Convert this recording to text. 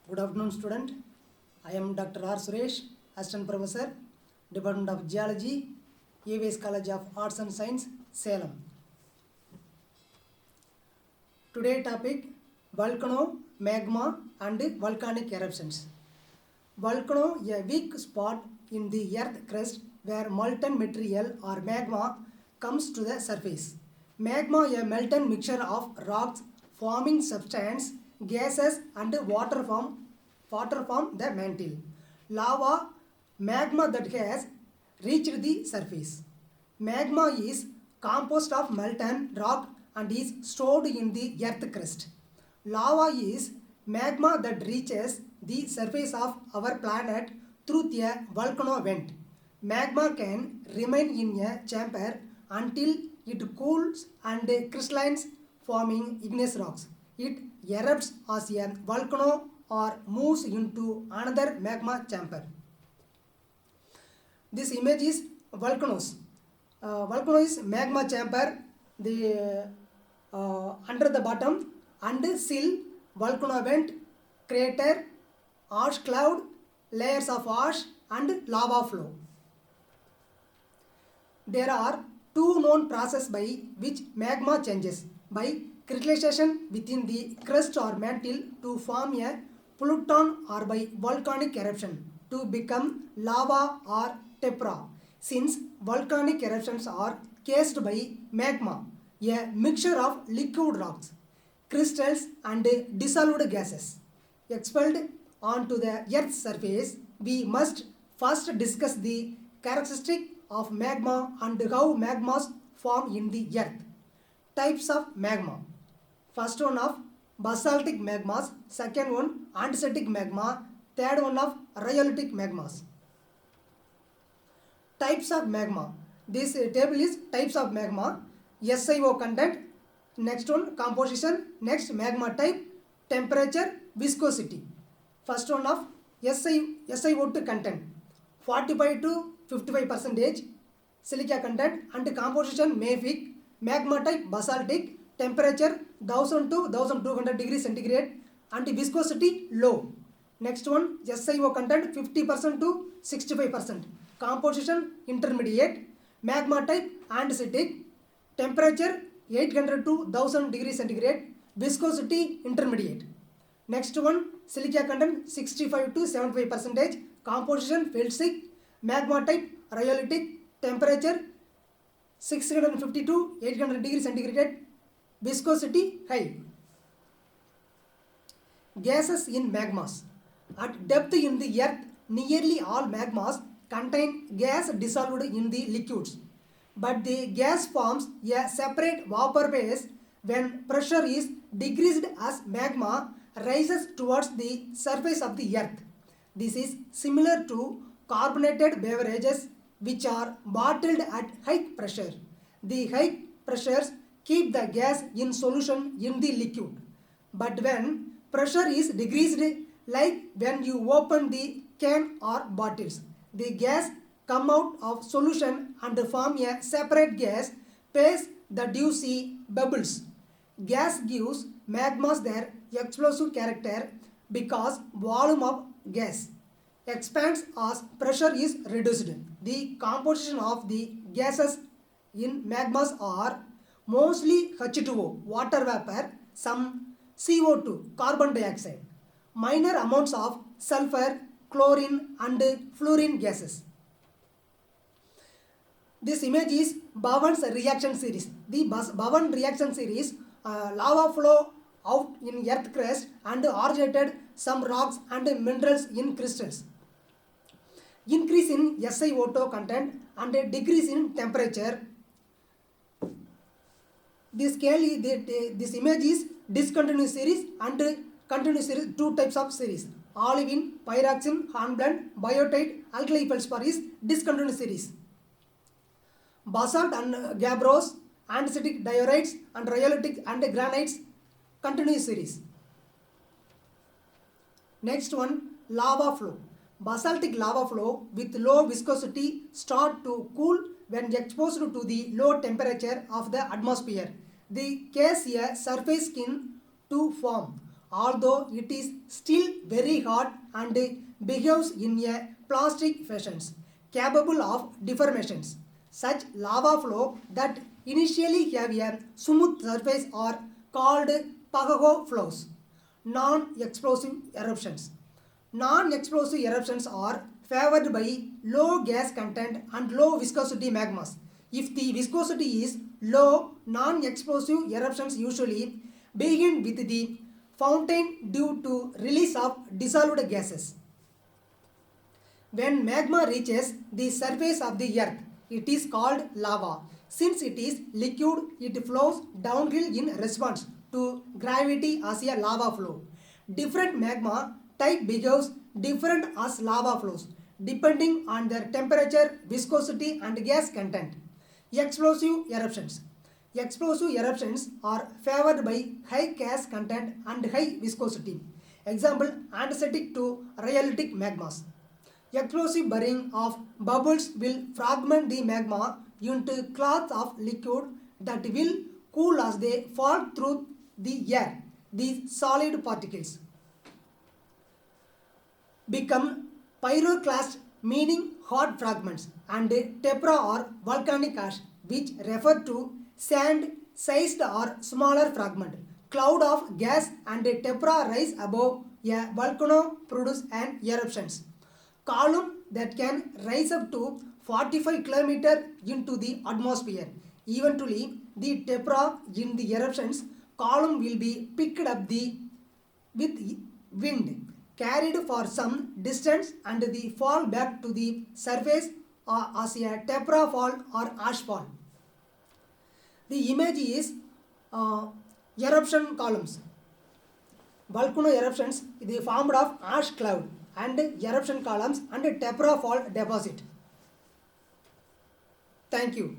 Good afternoon, student. I am Dr. R. Suresh, Assistant Professor, Department of Geology, AVS College of Arts and Science, Salem. Today topic, volcano, magma and volcanic eruptions. Volcano, a weak spot in the earth crust where molten material or magma comes to the surface. Magma, a molten mixture of rocks forming substance, gases and water form the mantle. Lava, magma that has reached the surface. Magma is composed of molten rock and is stored in the earth crust. Lava is magma that reaches the surface of our planet through a volcano vent. Magma can remain in a chamber until it cools and crystallines, forming igneous rocks. It erupts as a volcano or moves into another magma chamber. This image is volcanoes. Volcano is magma chamber, the under the bottom and sill, volcano vent, crater, ash cloud, layers of ash and lava flow. There are two known processes by which magma changes: by crystallization within the crust or mantle to form a pluton, or by volcanic eruption to become lava or tephra. Since volcanic eruptions are caused by magma, a mixture of liquid rocks, crystals and dissolved gases expelled onto the earth's surface, we must first discuss the characteristic of magma and how magmas form in the earth. Types of magma. First one of basaltic magmas, second one andesitic magma, third one of rhyolitic magmas. Types of magma. This table is types of magma. SiO content, next one composition, next magma type, temperature, viscosity. First one of SiO2 content 45 to 55%, silica content and composition mafic, magma type basaltic, temperature 1000 to 1200 degrees centigrade and viscosity low. Next one SiO content 50% to 65%, composition intermediate, magma type andesitic, temperature 800 to 1000 degrees centigrade, viscosity intermediate. Next one silica content 65 to 75%, composition felsic, magma type rhyolitic, temperature 650 to 800 degrees centigrade, viscosity high. Gases in magmas. At depth in the earth, nearly all magmas contain gas dissolved in the liquids, but the gas forms a separate vapor phase when pressure is decreased as magma rises towards the surface of the earth. This is similar to carbonated beverages which are bottled at high pressure. The high pressures keep the gas in solution in the liquid, but when pressure is decreased, like when you open the can or bottles, the gas come out of solution and form a separate gas phase that you see bubbles. Gas gives magmas their explosive character because volume of gas expands as pressure is reduced. The composition of the gases in magmas are mostly H2O, water vapor, some CO2, carbon dioxide, minor amounts of sulfur, chlorine and fluorine gases. This image is Bowen's reaction series. The Bowen reaction series, lava flow out in earth crust and originated some rocks and minerals in crystals. Increase in SiO2 content and decrease in temperature. This image is discontinuous series and continuous series, two types of series. Olivine, pyroxene, hornblende, biotite, alkali feldspar is discontinuous series. Basalt and gabbros, andesitic diorites and rhyolitic and granites, continuous series. Next one, lava flow. Basaltic lava flow with low viscosity start to cool when exposed to the low temperature of the atmosphere. They cause a surface skin to form. although it is still very hot and behaves in a plastic fashions, capable of deformations. Such lava flow that initially have a smooth surface are called Pagago flows. Non-explosive eruptions. Non-explosive eruptions are favored by low gas content and low viscosity magmas. If the viscosity is low, non-explosive eruptions usually begin with the fountain due to release of dissolved gases. When magma reaches the surface of the earth, it is called lava. Since it is liquid, it flows downhill in response to gravity as a lava flow. Different magma type behaves different as lava flows depending on their temperature, viscosity and gas content. Explosive eruptions. Explosive eruptions are favored by high gas content and high viscosity. Example, andesitic to rhyolitic magmas. Explosive burning of bubbles will fragment the magma into clouds of liquid that will cool as they fall through the air. These solid particles become pyroclast, meaning hot fragments, and tephra or volcanic ash, which refer to sand sized or smaller fragment. Cloud of gas and tephra rise above a volcano produce an eruptions. Column that can rise up to 45 km into the atmosphere. Eventually, the tephra in the eruptions column will be picked up with wind, carried for some distance and the fall back to the surface as a tephra fall or ash fall. The image is eruption columns. Volcano eruptions they formed of ash cloud and eruption columns and tephra fall deposit. Thank you.